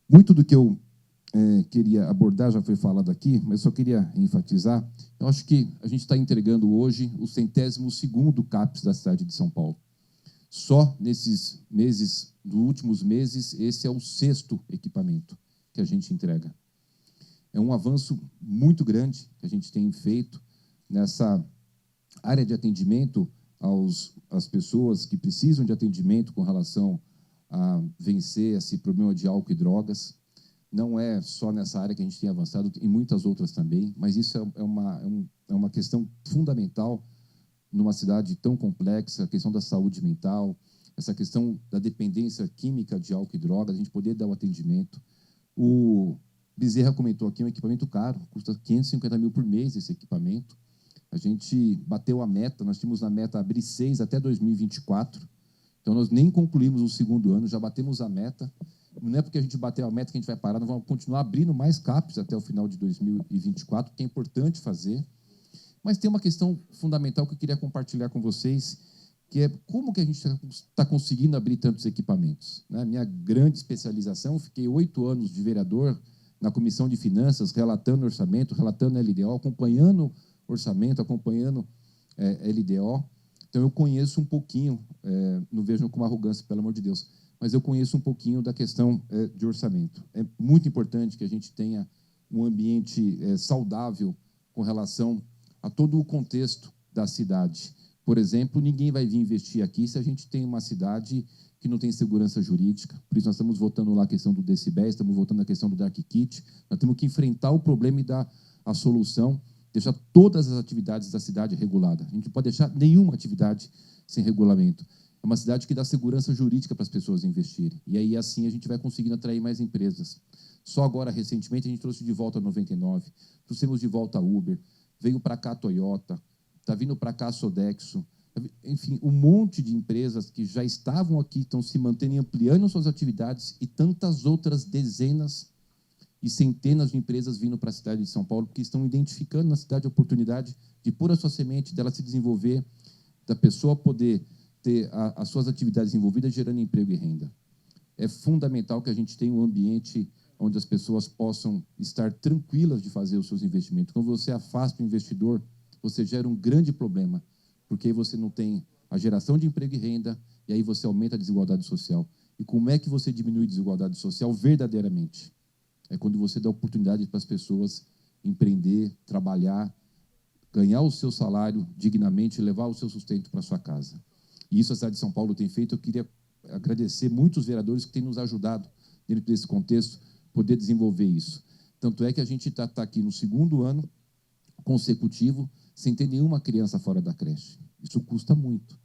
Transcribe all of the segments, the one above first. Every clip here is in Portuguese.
Muito do que eu queria abordar já foi falado aqui, mas só queria enfatizar. Eu acho que a gente está entregando hoje o 102º CAPES da cidade de São Paulo. Só nesses meses, nos últimos meses, esse é o 6º equipamento que a gente entrega. É um avanço muito grande que a gente tem feito nessa área de atendimento às pessoas que precisam de atendimento com relação a vencer esse problema de álcool e drogas. Não é só nessa área que a gente tem avançado, em muitas outras também, mas isso é uma questão fundamental numa cidade tão complexa, a questão da saúde mental, essa questão da dependência química de álcool e drogas, a gente poder dar o atendimento. O Bezerra comentou aqui, um equipamento caro, custa 550 mil por mês esse equipamento. A gente bateu a meta, nós tínhamos na meta abrir 6 até 2024, então nós nem concluímos o 2º ano, já batemos a meta. Não é porque a gente bateu a meta que a gente vai parar, nós vamos continuar abrindo mais CAPES até o final de 2024, que é importante fazer. Mas tem uma questão fundamental que eu queria compartilhar com vocês, que é como que a gente está conseguindo abrir tantos equipamentos. Na minha grande especialização, fiquei 8 anos de vereador na Comissão de Finanças, relatando orçamento, relatando LDO, acompanhando orçamento, acompanhando LDO. Então, eu conheço um pouquinho, não vejam com arrogância, pelo amor de Deus, mas eu conheço um pouquinho da questão de orçamento. É muito importante que a gente tenha um ambiente saudável com relação a todo o contexto da cidade. Por exemplo, ninguém vai vir investir aqui se a gente tem uma cidade que não tem segurança jurídica. Por isso, nós estamos votando lá a questão do decibéis, estamos votando a questão do dark kit. Nós temos que enfrentar o problema e dar a solução, deixar todas as atividades da cidade reguladas. A gente não pode deixar nenhuma atividade sem regulamento. É uma cidade que dá segurança jurídica para as pessoas investirem. E aí, assim, a gente vai conseguindo atrair mais empresas. Só agora, recentemente, a gente trouxe de volta a 99, trouxemos de volta a Uber, veio para cá a Toyota, está vindo para cá a Sodexo, enfim, um monte de empresas que já estavam aqui, estão se mantendo e ampliando suas atividades, e tantas outras dezenas e centenas de empresas vindo para a cidade de São Paulo, porque estão identificando na cidade a oportunidade de pôr a sua semente, dela se desenvolver, da pessoa poder ter as suas atividades envolvidas, gerando emprego e renda. É fundamental que a gente tenha um ambiente onde as pessoas possam estar tranquilas de fazer os seus investimentos. Quando você afasta o investidor, você gera um grande problema, porque aí você não tem a geração de emprego e renda, e aí você aumenta a desigualdade social. E como é que você diminui a desigualdade social verdadeiramente? É quando você dá oportunidade para as pessoas empreender, trabalhar, ganhar o seu salário dignamente e levar o seu sustento para a sua casa. E isso a cidade de São Paulo tem feito. Eu queria agradecer muitos vereadores que têm nos ajudado, dentro desse contexto, poder desenvolver isso. Tanto é que a gente está aqui no 2º ano consecutivo, sem ter nenhuma criança fora da creche. Isso custa muito.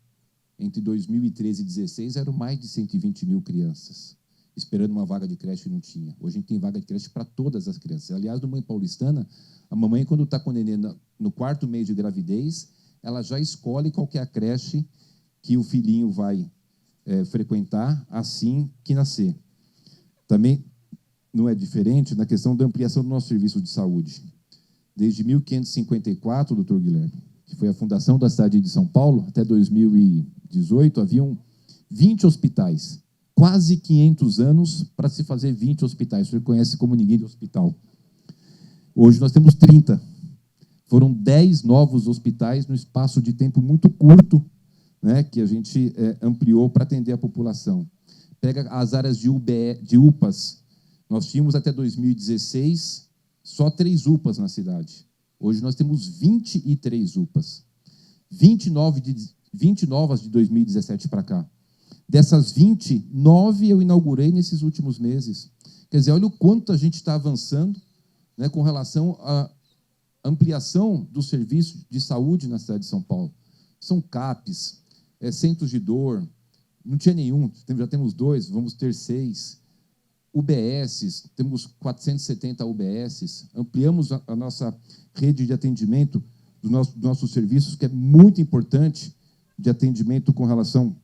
Entre 2013 e 2016, eram mais de 120 mil crianças esperando uma vaga de creche e não tinha. Hoje a gente tem vaga de creche para todas as crianças. Aliás, no Mãe Paulistana, a mamãe, quando está com o neném no 4º mês de gravidez, ela já escolhe qual que é a creche que o filhinho vai frequentar assim que nascer. Também não é diferente na questão da ampliação do nosso serviço de saúde. Desde 1554, doutor Guilherme, que foi a fundação da cidade de São Paulo, até 2018, haviam 20 hospitais. Quase 500 anos para se fazer 20 hospitais. O senhor conhece como ninguém de hospital. Hoje nós temos 30. Foram 10 novos hospitais no espaço de tempo muito curto, né, que a gente ampliou para atender a população. Pega as áreas de UPAs. Nós tínhamos até 2016 só 3 UPAs na cidade. Hoje nós temos 23 UPAs. 20 novas de 2017 para cá. Dessas 20, 9 eu inaugurei nesses últimos meses. Quer dizer, olha o quanto a gente está avançando, né, com relação à ampliação do serviço de saúde na cidade de São Paulo. São CAPES, centros de dor, não tinha nenhum, já temos 2, vamos ter 6. UBSs, temos 470 UBSs, ampliamos a nossa rede de atendimento dos nossos serviços, que é muito importante, de atendimento com relação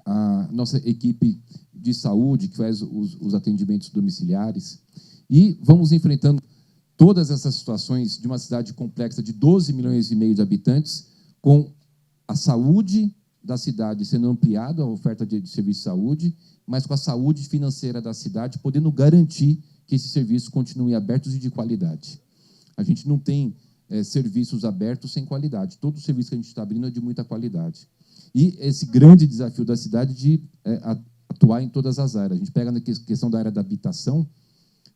à nossa equipe de saúde, que faz os atendimentos domiciliares. E vamos enfrentando todas essas situações de uma cidade complexa de 12 milhões e meio de habitantes, com a saúde da cidade sendo ampliado, a oferta de serviço de saúde, mas com a saúde financeira da cidade, podendo garantir que esses serviços continuem abertos e de qualidade. A gente não tem serviços abertos sem qualidade. Todo serviço que a gente está abrindo é de muita qualidade. E esse grande desafio da cidade de atuar em todas as áreas. A gente pega na questão da área da habitação.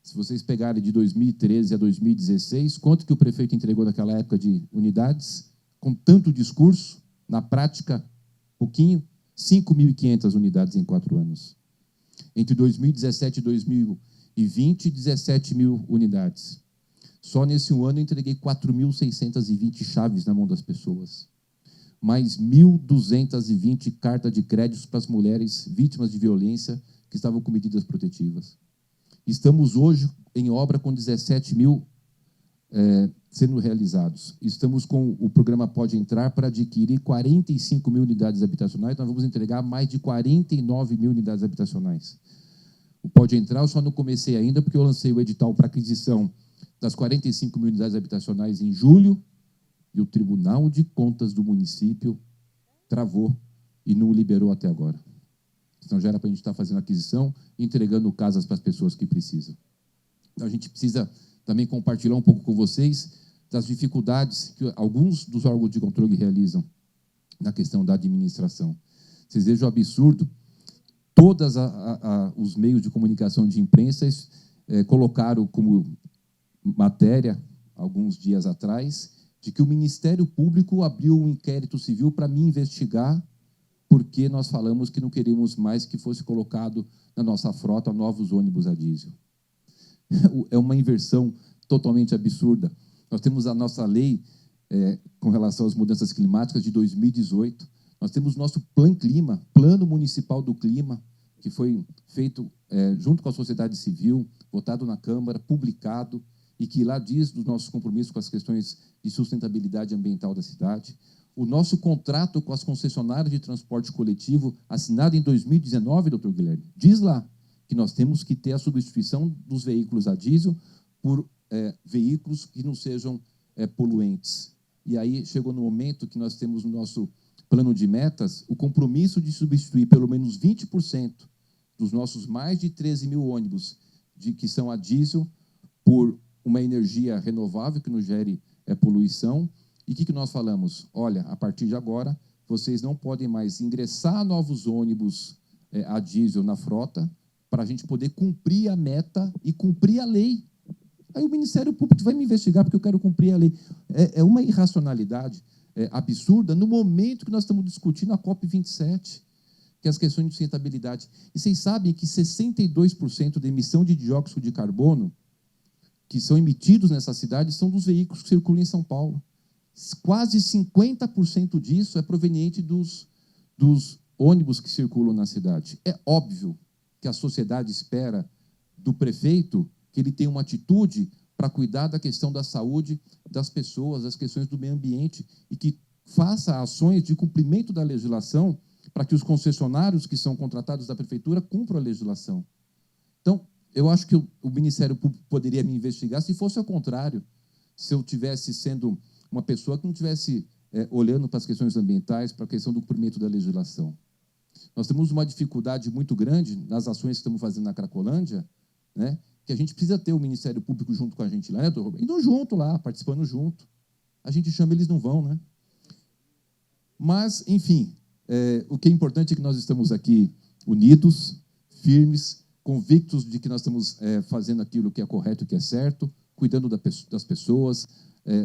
Se vocês pegarem de 2013 a 2016, quanto que o prefeito entregou naquela época de unidades? Com tanto discurso, na prática, pouquinho, 5.500 unidades em 4 anos. Entre 2017 e 2020, 17 mil unidades. Só nesse ano eu entreguei 4.620 chaves na mão das pessoas. Mais 1.220 cartas de créditos para as mulheres vítimas de violência que estavam com medidas protetivas. Estamos hoje em obra com 17 mil sendo realizados. Estamos com o programa Pode Entrar para adquirir 45 mil unidades habitacionais. Nós vamos entregar mais de 49 mil unidades habitacionais. O Pode Entrar eu só não comecei ainda porque eu lancei o edital para aquisição das 45 mil unidades habitacionais em julho e o Tribunal de Contas do município travou e não liberou até agora. Então já era para a gente estar fazendo aquisição e entregando casas para as pessoas que precisam. Então, a gente precisa também compartilhar um pouco com vocês das dificuldades que alguns dos órgãos de controle realizam na questão da administração. Vocês vejam o absurdo, todos os meios de comunicação de imprensa colocaram como matéria, alguns dias atrás, de que o Ministério Público abriu um inquérito civil para me investigar porque nós falamos que não queríamos mais que fosse colocado na nossa frota novos ônibus a diesel. É uma inversão totalmente absurda. Nós temos a nossa lei com relação às mudanças climáticas de 2018. Nós temos nosso Plano Municipal do Clima, que foi feito junto com a sociedade civil, votado na Câmara, publicado, e que lá diz dos nossos compromissos com as questões de sustentabilidade ambiental da cidade. O nosso contrato com as concessionárias de transporte coletivo, assinado em 2019, doutor Guilherme, diz lá que nós temos que ter a substituição dos veículos a diesel por veículos que não sejam poluentes. E aí chegou no momento que nós temos no nosso plano de metas o compromisso de substituir pelo menos 20% dos nossos mais de 13 mil ônibus que são a diesel por uma energia renovável que não gere poluição. E o que nós falamos? Olha, a partir de agora, vocês não podem mais ingressar novos ônibus a diesel na frota para a gente poder cumprir a meta e cumprir a lei. Aí o Ministério Público vai me investigar porque eu quero cumprir a lei. É uma irracionalidade absurda no momento que nós estamos discutindo a COP27, que é as questões de sustentabilidade. E vocês sabem que 62% da emissão de dióxido de carbono que são emitidos nessa cidade são dos veículos que circulam em São Paulo. Quase 50% disso é proveniente dos ônibus que circulam na cidade. É óbvio que a sociedade espera do prefeito que ele tenha uma atitude para cuidar da questão da saúde das pessoas, das questões do meio ambiente, e que faça ações de cumprimento da legislação para que os concessionários que são contratados da prefeitura cumpram a legislação. Então, eu acho que o Ministério Público poderia me investigar se fosse ao contrário, se eu tivesse sendo uma pessoa que não estivesse olhando para as questões ambientais, para a questão do cumprimento da legislação. Nós temos uma dificuldade muito grande nas ações que estamos fazendo na Cracolândia, né, que a gente precisa ter o Ministério Público junto com a gente lá, né, doutor? Indo junto lá, participando junto. A gente chama, eles não vão, né? Mas, enfim, o que é importante é que nós estamos aqui unidos, firmes, convictos de que nós estamos fazendo aquilo que é correto e que é certo, cuidando das pessoas,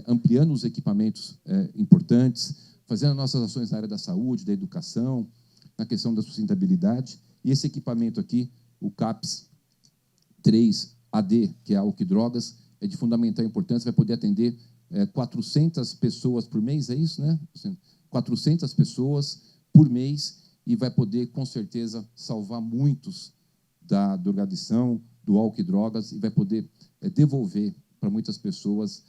ampliando os equipamentos importantes, fazendo as nossas ações na área da saúde, da educação, na questão da sustentabilidade. E esse equipamento aqui, o CAPS 3AD, que é álcool e drogas, é de fundamental importância, vai poder atender 400 pessoas por mês, é isso, né? 400 pessoas por mês, e vai poder, com certeza, salvar muitos da drogadição, do álcool e drogas, e vai poder devolver para muitas pessoas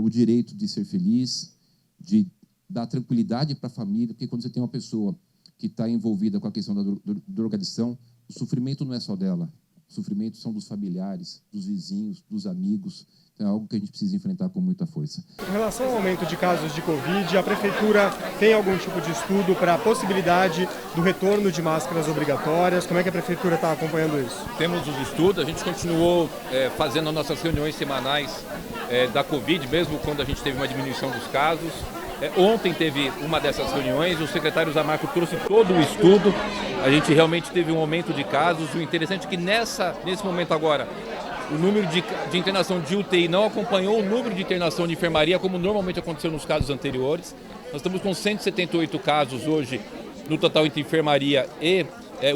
o direito de ser feliz, de dar tranquilidade para a família, porque quando você tem uma pessoa que está envolvida com a questão da drogadição, o sofrimento não é só dela, o Os sofrimentos são dos familiares, dos vizinhos, dos amigos. Então é algo que a gente precisa enfrentar com muita força. Em relação ao aumento de casos de Covid, a Prefeitura tem algum tipo de estudo para a possibilidade do retorno de máscaras obrigatórias? Como é que a Prefeitura está acompanhando isso? Temos os estudos, a gente continuou fazendo as nossas reuniões semanais da Covid, mesmo quando a gente teve uma diminuição dos casos. Ontem teve uma dessas reuniões, o secretário Zamarco trouxe todo o estudo, a gente realmente teve um aumento de casos. O interessante é que nesse momento agora, o número de internação de UTI não acompanhou o número de internação de enfermaria, como normalmente aconteceu nos casos anteriores. Nós estamos com 178 casos hoje no total entre enfermaria e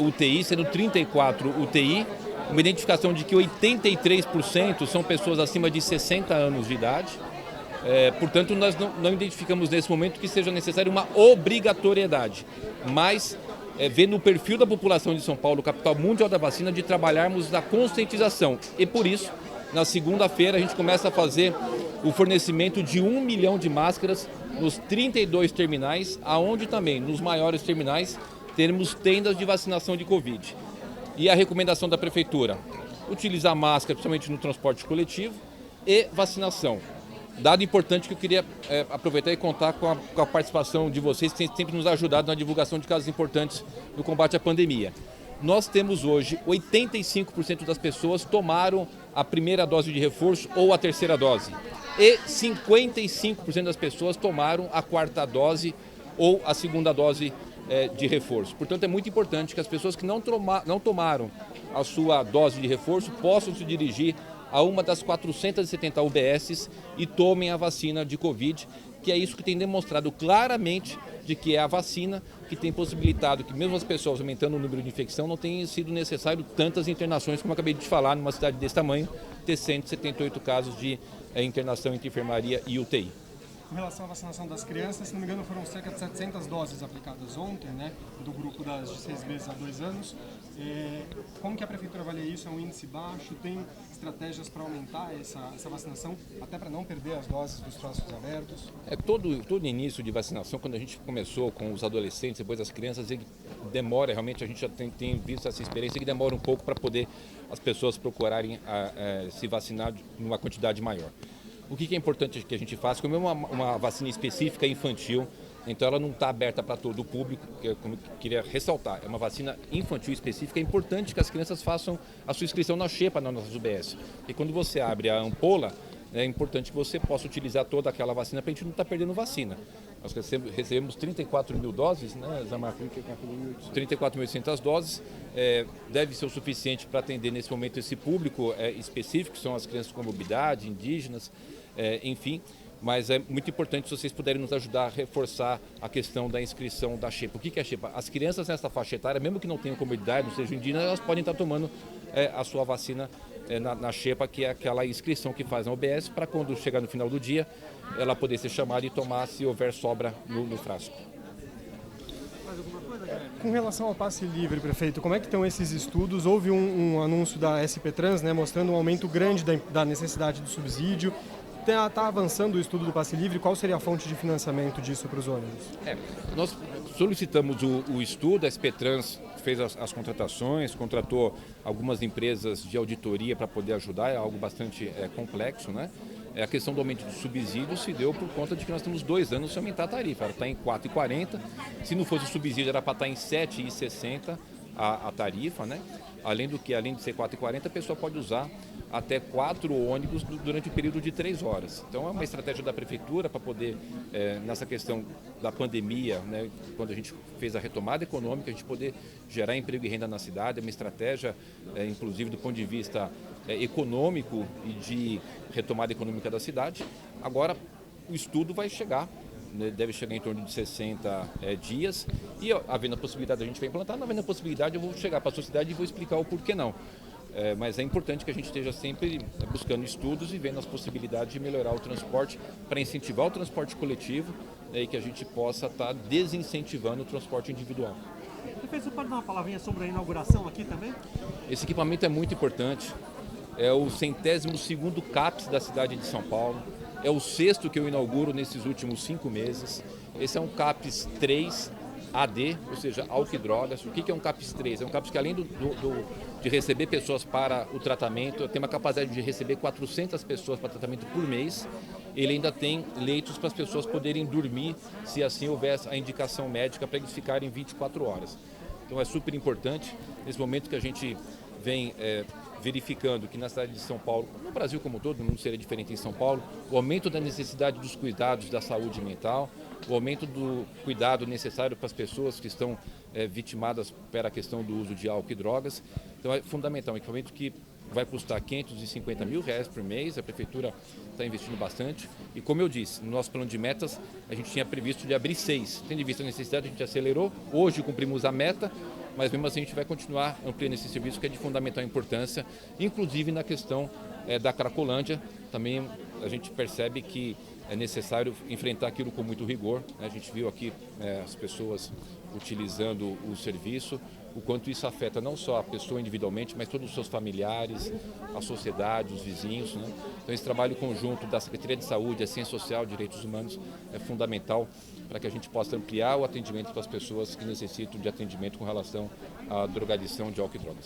UTI, sendo 34 UTI. Uma identificação de que 83% são pessoas acima de 60 anos de idade. Portanto, nós não identificamos nesse momento que seja necessária uma obrigatoriedade, mas vendo o perfil da população de São Paulo, capital mundial da vacina, de trabalharmos na conscientização. E por isso, na segunda-feira, a gente começa a fazer o fornecimento de 1 milhão de máscaras nos 32 terminais, aonde também, nos maiores terminais, teremos tendas de vacinação de Covid. E a recomendação da Prefeitura, utilizar máscara, principalmente no transporte coletivo, e vacinação. Dado importante que eu queria aproveitar e contar com a participação de vocês, que têm sempre nos ajudado na divulgação de casos importantes no combate à pandemia. Nós temos hoje 85% das pessoas tomaram a primeira dose de reforço ou a terceira dose. E 55% das pessoas tomaram a quarta dose ou a segunda dose de reforço. Portanto, é muito importante que as pessoas que não tomaram a sua dose de reforço possam se dirigir a uma das 470 UBSs e tomem a vacina de Covid, que é isso que tem demonstrado claramente de que é a vacina que tem possibilitado que mesmo as pessoas aumentando o número de infecção não tenha sido necessário tantas internações, como eu acabei de falar, numa cidade desse tamanho, ter 178 casos de internação entre enfermaria e UTI. Com relação à vacinação das crianças, se não me engano, foram cerca de 700 doses aplicadas ontem, né, do grupo das de 6 meses a 2 anos. Como que a Prefeitura avalia isso? É um índice baixo? Tem estratégias para aumentar essa vacinação, até para não perder as doses dos troços abertos? Todo início de vacinação, quando a gente começou com os adolescentes, depois as crianças, ele demora, realmente a gente já tem visto essa experiência, que demora um pouco para poder as pessoas procurarem se vacinar numa quantidade maior. O que é importante que a gente faça, como é uma vacina específica infantil, então ela não está aberta para todo o público, como eu queria ressaltar, é uma vacina infantil específica, é importante que as crianças façam a sua inscrição na xepa nas nossas UBS. E quando você abre a ampola, é importante que você possa utilizar toda aquela vacina para a gente não estar perdendo vacina. Nós recebemos 34 mil doses, né, Zamarco? 34.800 doses, deve ser o suficiente para atender nesse momento esse público específico, que são as crianças com morbidade, indígenas, enfim. Mas é muito importante se vocês puderem nos ajudar a reforçar a questão da inscrição da xepa. O que é a xepa? As crianças nessa faixa etária, mesmo que não tenham comorbidade, não sejam indígenas, elas podem estar tomando a sua vacina na xepa, que é aquela inscrição que faz na UBS, para quando chegar no final do dia, ela poder ser chamada e tomar se houver sobra no frasco. Com relação ao passe livre, prefeito, como é que estão esses estudos? Houve um anúncio da SP Trans, né, mostrando um aumento grande da necessidade do subsídio. Está avançando o estudo do passe livre? Qual seria a fonte de financiamento disso para os ônibus? Nós solicitamos o estudo, a SP Trans fez as contratações, contratou algumas empresas de auditoria para poder ajudar, é algo bastante complexo, né? A questão do aumento de subsídio se deu por conta de que nós temos 2 anos sem aumentar a tarifa, ela está em 4,40, se não fosse o subsídio era para estar em 7,60 a tarifa, né? Além de ser 4,40, a pessoa pode usar até 4 ônibus durante o período de 3 horas. Então é uma estratégia da Prefeitura para poder, nessa questão da pandemia, né, quando a gente fez a retomada econômica, a gente poder gerar emprego e renda na cidade, é uma estratégia, inclusive do ponto de vista econômico e de retomada econômica da cidade. Agora o estudo vai chegar, deve chegar em torno de 60 dias, e havendo a possibilidade, a gente vai implantar, não havendo a possibilidade, eu vou chegar para a sociedade e vou explicar o porquê não. Mas é importante que a gente esteja sempre buscando estudos e vendo as possibilidades de melhorar o transporte para incentivar o transporte coletivo, e que a gente possa estar desincentivando o transporte individual. Prefeito, você pode dar uma palavrinha sobre a inauguração aqui também? Esse equipamento é muito importante, é o 102º CAPS da cidade de São Paulo, é o 6º que eu inauguro nesses últimos 5 meses. Esse é um CAPS 3, AD, ou seja, álcool e drogas. O que é um CAPS 3? É um CAPS que além de receber pessoas para o tratamento, tem uma capacidade de receber 400 pessoas para tratamento por mês. Ele ainda tem leitos para as pessoas poderem dormir, se assim houver a indicação médica, para eles ficarem 24 horas. Então é super importante, nesse momento que a gente vem verificando que na cidade de São Paulo, no Brasil como todo, não seria diferente em São Paulo, o aumento da necessidade dos cuidados da saúde mental, o aumento do cuidado necessário para as pessoas que estão vitimadas pela questão do uso de álcool e drogas. Então é fundamental, um equipamento que vai custar R$550 mil por mês, a prefeitura está investindo bastante. E como eu disse, no nosso plano de metas, a gente tinha previsto de abrir 6. Tendo em vista a necessidade, a gente acelerou, hoje cumprimos a meta, mas mesmo assim a gente vai continuar ampliando esse serviço que é de fundamental importância, inclusive na questão da Cracolândia. Também a gente percebe que é necessário enfrentar aquilo com muito rigor. A gente viu aqui as pessoas utilizando o serviço, o quanto isso afeta não só a pessoa individualmente, mas todos os seus familiares, a sociedade, os vizinhos, né? Então esse trabalho conjunto da Secretaria de Saúde, a Ciência Social, Direitos Humanos é fundamental para que a gente possa ampliar o atendimento para as pessoas que necessitam de atendimento com relação à drogadição de álcool e drogas.